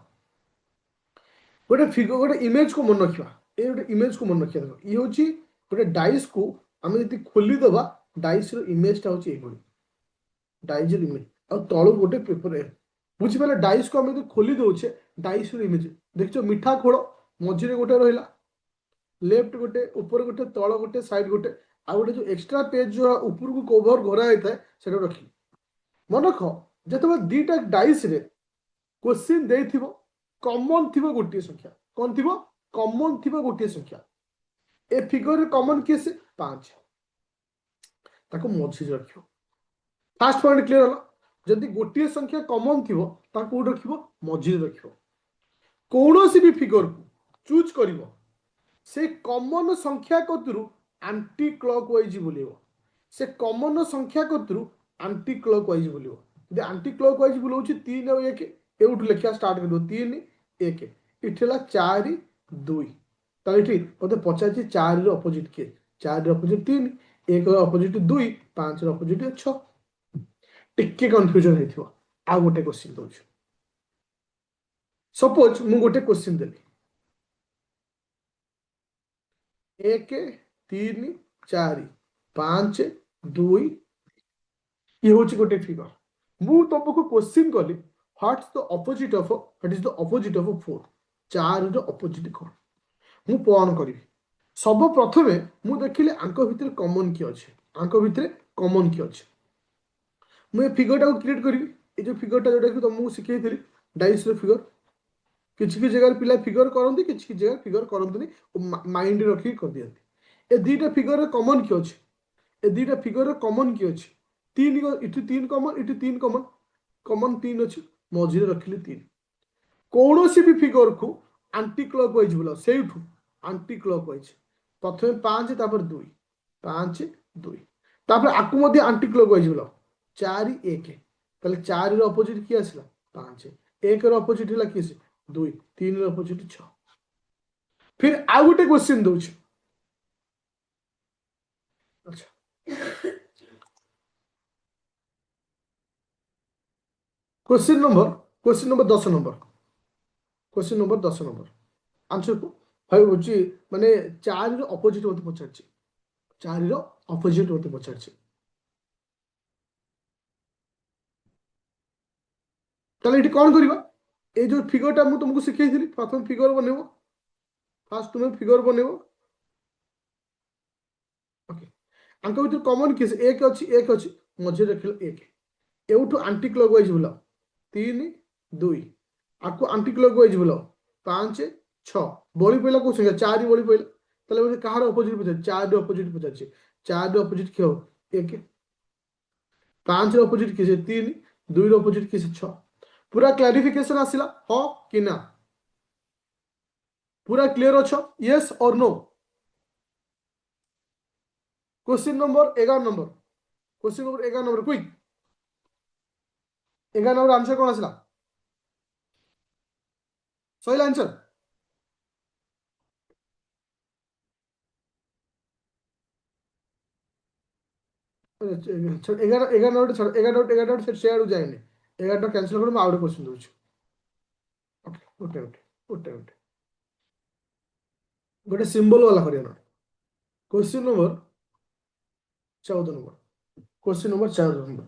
गोटे फिगर गोटे इमेज को मन रखिबा ए गोटे इमेज को मन रखिया देखो ई होची गोटे डाइस को हम यदि खोली दबा डाइस रो इमेज ता होची एभली डाइस रो इमेज आ तळो गोटे पेपर है बुझी पले डाइस को हम यदि खोली दउछे डाइस रो इमेज देखछो मिठा खोड़ मझिरे गोटे रहिला लेफ्ट गोटे ऊपर गोटे तळ गोटे साइड गोटे आ गोटे जो एक्स्ट्रा पेज जो ऊपर को कवर घोरा होता है सेटा रखी मन रख जेतबे दीटा डाइस रे क्वेश्चन देथिबो कॉमन थिबो गोटे संख्या कोन थिबो कॉमन थिबो गोटे संख्या ए फिगर रे कॉमन के से 5 ताको मझि रखियो फास्ट पॉइंट क्लियर होला जदि गोटे संख्या कॉमन थिबो ताको रखिबो मझि रखिबो कौन भी फिगर को चूज कर से कॉमन संख्या कतरू आंटी क्लॉकवाइज बुलेब से कॉमन संख्या कतरू आंटी क्लॉकवाइज बुलेब यदि आंटी क्लॉकवाइज बुलाऊँ 3 और 1 एवं लिखा स्टार्ट कर 3 1 इट है 4 2 ताले मत पचार 4 अपोजिट किए 4 अपोजिट 3 1 अपोजिट 2 5 अपोजिट 6 टिके कन्फ्यूजन हो आ गोटे क्वेश्चन दौर सपोज मु गोटे क्वेश्चन देली 1 3 4 5 2 ये हूँ गोटे फिगर मु तुमको क्वेश्चन कली what's the opposite of what is the opposite of 4 4 रो अपोजिट कौन मु कौन करी सब प्रथमे मु देखिले आंक भितर कॉमन की अछि आंक भितर कॉमन की अछि मु ए फिगर टा क्रिएट करी ए जो फिगर टा जोटा कि तुमको सिखाई डाइस रो फिगर किसी की जगह पिला फिगर करते किसी जगह फिगर करते माइंड रखी कर दिखती ए दुईटा फिगर कॉमन की अच्छे ए दुईटा फिगर कॉमन की अच्छे तीन इटू 3 कॉमन इटू 3 कॉमन कॉमन 3 अच्छे मझे रखिली 3 कौन भी फिगर को आंटी क्लॉकवाइज बुलाओ से आंटी क्लॉकवाइज प्रथम 5 2 5 2 आपको आंटी क्लॉकवाइज बुलाओ 4 1 ताले 4 अपोजिट किए आसला 5 1 अपोजिट है किए 2 3 अपोजिट 6 फिर आ गोटे क्वेश्चन दौर अच्छा question number 10 number question number 10 number answer को भाई हूँ माने 4 अपोजिट मत पचार 4 अपोजिट मत पचार ताले ये कौन करवा ये जो फिगरटा मुझे तुमको शिखाई प्रथम फिगर बनइब फास्ट तुम्हें फिगर बनइब ओके आंक भर कॉमन किस एक अच्छी मझे रख एक एवठू आंटी क्लॉकवाइज बुलाओ 3 2 आपको आंटी क्लॉकवाइज बुलाओ 5 6 बड़ी पड़ा कौन संख्या 4 बड़ी पड़ा ताले कहार अपोजिट पचार 4 अपोजिट पचार 4 अपोजिट किए हो 1 5 अपोजिट किए 3 2 अपोजिट किए 6 पूरा क्लारिफिकेशन आसला हाँ कि ना पूरा क्लियर अच्छो यस और no question number 11 number question number 11 number quick 11 number answer कौन आसला सही आंसर एगार एगार नंबर छाड़ 11 से शेयर जाएनि 11 कैंसिल कर आउट क्वेश्चन दूँ ओके गोटे गोटे गोटे गोटे गोटे सिंबल वाला करिया question number 14 number question number 14 number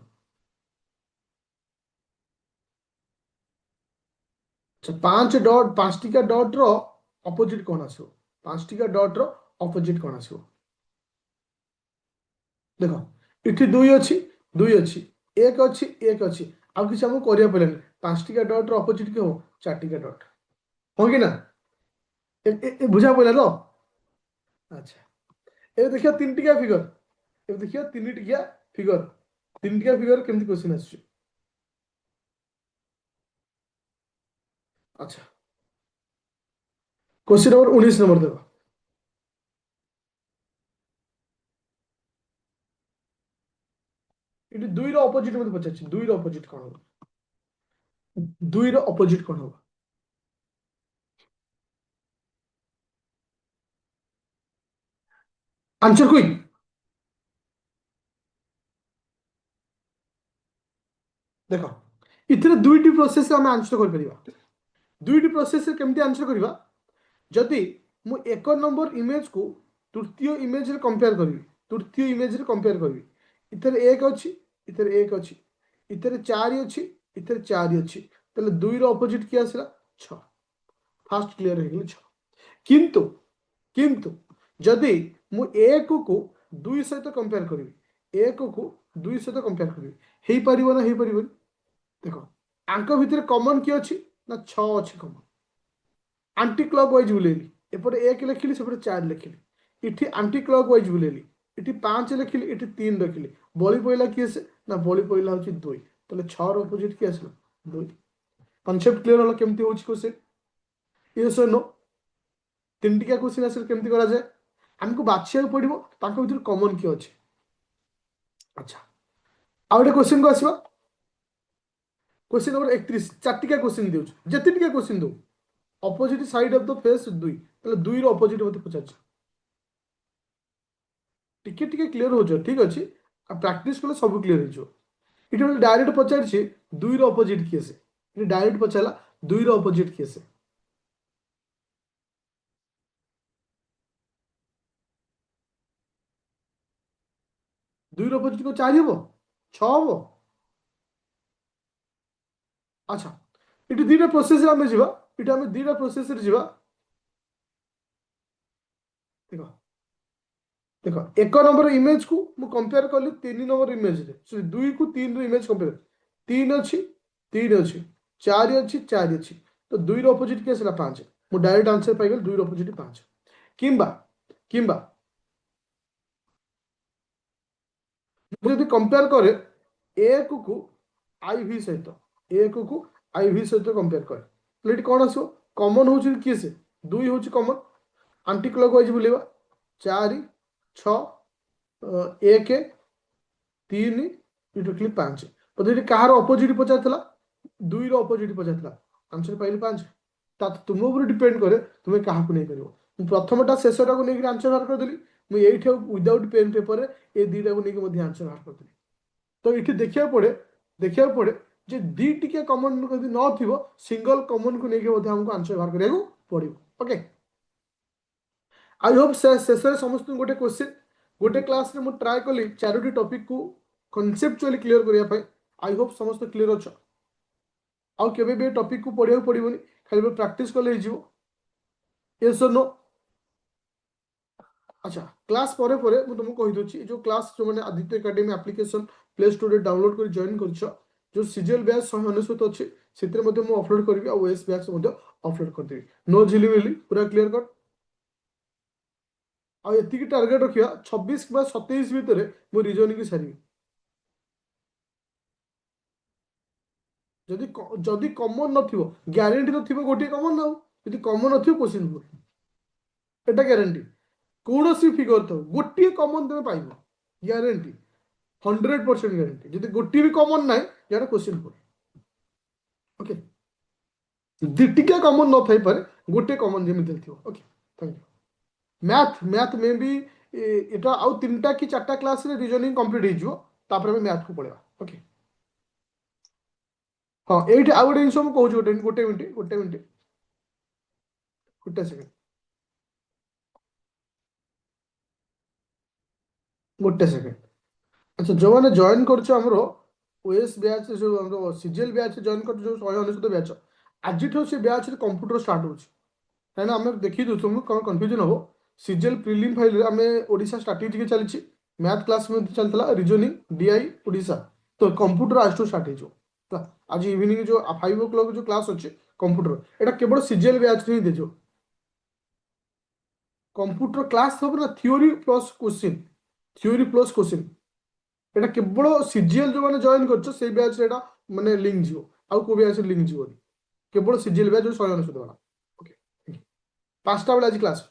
अच्छा 5 डॉट 5 टिका डॉट रो अपोजिट कौन आसो 5 टिका डॉट रो अपोजिट कौन आसो देखो इठी 2 अच्छी 2 अच्छी एक अच्छी एक अच्छी आउ किसी हमको करिया पड़ेनि 5 टिका डॉट रो अपोजिट के हो 4 टिका डॉट हो कि ना बुझा पड़ा तो अच्छा ये देखिए 3 टिका फिगर ये देखिए 3 टिका फिगर 3 टिका फिगर केमती क्वेश्चन आसुची अच्छा क्वेश्चन नंबर 19 नंबर देखो ये 2 रो अपोजिट मत पचाछि 2 रो अपोजिट कौन हो 2 रो अपोजिट कौन हो आंसर कोई देखो इतने दुईटी प्रोसेस आम आंसर कर दुईटी प्रोसेस केमती आंसर करवा जदि मु एक नंबर इमेज को तृतीय इमेज रे कंपेयर करी तृतीय इमेज रे कंपेयर करी इतर एक अच्छी इतर एक अच्छी इतर 4 अच्छी इतर 4 अच्छी ताले 2 रो अपोजिट किया आसला 6 फास्ट क्लियर हो गला 6 किंतु किंतु जदि मु एक को 2 सहित कंपेयर करी एक को 2 सहित कंपेयर करी हेई परिबो ना हेई परिबो देखो आंक भितर कॉमन की अच्छी ना 6 अच्छी कॉमन आंटी क्लॉक वाइज बुलेली एपटे 1 लिखिली सेपटे 4 लिखिली इठी आंटी क्लॉक वाइज बुलेली इठी 5 लिखिली इठी 3 लिखिली बळी पइला किए से ना बळी पइला होची 2 तले 6 रो अपोजिट की आसला 2 कांसेप्ट क्लियर होला केमती होची को से yes or no? तीन टिका क्वेश्चन आंसर केमती करा जाए हमको बाछिया पड़ो ताको भीतर कॉमन किए अच्छे अच्छा आ गोटे क्वेश्चन को आसवा क्वेश्चन नंबर 31 चार टिका क्वेश्चन देउछ जति टिका क्वेश्चन दो opposite side of the face दुई तले दुई रो अपोजिट मते पचाछ टिके टिके क्लियर हो जो ठीक अछि आ प्रैक्टिस कले सब क्लियर हो जो इट डायरेक्ट पचार छी दुई रो अपोजिट किए से ये डायरेक्ट पचाला दुई रो अपोजिट किए से दुई रो अपोजिट को 4 हबो 6 हबो अच्छा इट दुईटा प्रोसेस रे हमें जीवा इट हमें दुईटा प्रोसेस रे जीवा देखो देखो एक नंबर इमेज को मु कंपेयर कली तीन नंबर इमेज रे सॉरी दुई को तीन रो इमेज कंपेयर तीन अच्छी तीन अच्छी चार अच्छी चार अच्छी तो दुई रो अपोजिट के सेला 5 मु डायरेक्ट आंसर पाई गेल दुई रो अपोजिट 5 किंबा किंबा मु यदि कंपेयर करे ए को आई भी सहित ए को आई भी सहित कंपेयर करे तो ये कौन आसो कॉमन होची किए से दुई होची कॉमन आंटी क्लॉकवाइज बुलेवा 4 6 1 3 टोटली 5 तो ये कहार अपोजिट पचार दुई रो अपोजिट पचार आंसर पाइल 5 तुम ऊपर डिपेंड करे तुम्हें क्या नहीं कर प्रथमटा शेषटा को लेकर आंसर बाहर करदेली मुझे विदाउट पेन पेपर ये दुईटा को लेकिन आंसर बाहर करदेली तो ये देखा पड़े जे दी टिके कमन यदि न सिंगल कमन को लेकिन हमको आंसर बाहर करा पड़ो ओके आई होप शेष समस्त गोटे क्वेश्चन गोटे क्लास रे ट्राए कली चारोटी टॉपिक को कनसेप्चुअली क्लियर करने आई होप समस्त क्लियर अच्छ आउ केबे भी टॉपिक को पढ़िया पड़ोनी खाली प्रैक्टिस कले यस और नो अच्छा क्लास परे परे मु तुमको कहि दोची जो क्लास जो माने Aditya academy application play store रे डाउनलोड कर जॉइन करछ जो सीजीएल बैच 199 अछि सेतिर मध्ये मु अपलोड करबी आ ओएस बैच मध्ये अपलोड कर देबी नो झिलिमिली पूरा क्लियर कट आ एतिकी टारगेट रखिया 26 बा 27 भीतर मु रीजनिंग सारी जदि जदि कॉमन नथिबो ग्यारंटी नथिबो गोटे कॉमन ना जदि कॉमन नथिबो क्वेश्चन भूल एटा ग्यारंटी कौन सी फिगर तो गोटे कॉमन तुम पाइब ग्यारंटी 100% ग्यारंटी जदि गोटे भी कॉमन ना यार क्वेश्चन भूल ओके दिटिका कॉमन न थाई पारे गोटे कॉमन जेमिति थिबो okay thank you math math में भी एटा आउ तीनटा कि चारटा क्लास रे रीजनिंग कंप्लीट हो जिवो तापर हम मैथ को पढेबा ओके हाँ एठी आ गोटे जिंस हम कहूछु गोटे मिनिट गोटे सेकंड गोटे सेकंड अच्छा जो मैंने जॉइन करछ हमरो ओएस बैच जो हमरो सीजीएल बैच जॉइन कर जो 199 बैच आज से बैच कंप्यूटर स्टार्ट होछ कहीं आम देखी दो तुमको कौन कन्फ्यूजन हम सीजीएल प्रिलिम फाइल आम ओडिशा स्ट्राटेजी के चली मैथ क्लास में चलता रीजनिंग डीआई ओडिशा तो कंप्यूटर आज स्टार्ट हो आज इवनिंग जो 5 o'clock जो क्लास अच्छे कंप्यूटर एटा केवल सीजीएल बैच ही दे कंप्यूटर क्लास सब ना थ्योरी प्लस क्वेश्चन एटा केवल सीजीएल जो मैंने जॉइन कर से बैच एटा माने लिंक जीवो आउ को बैच लिंक जीवो केवल सीजीएल बैच जो 199 वाला ओके 5टा बेला आज क्लास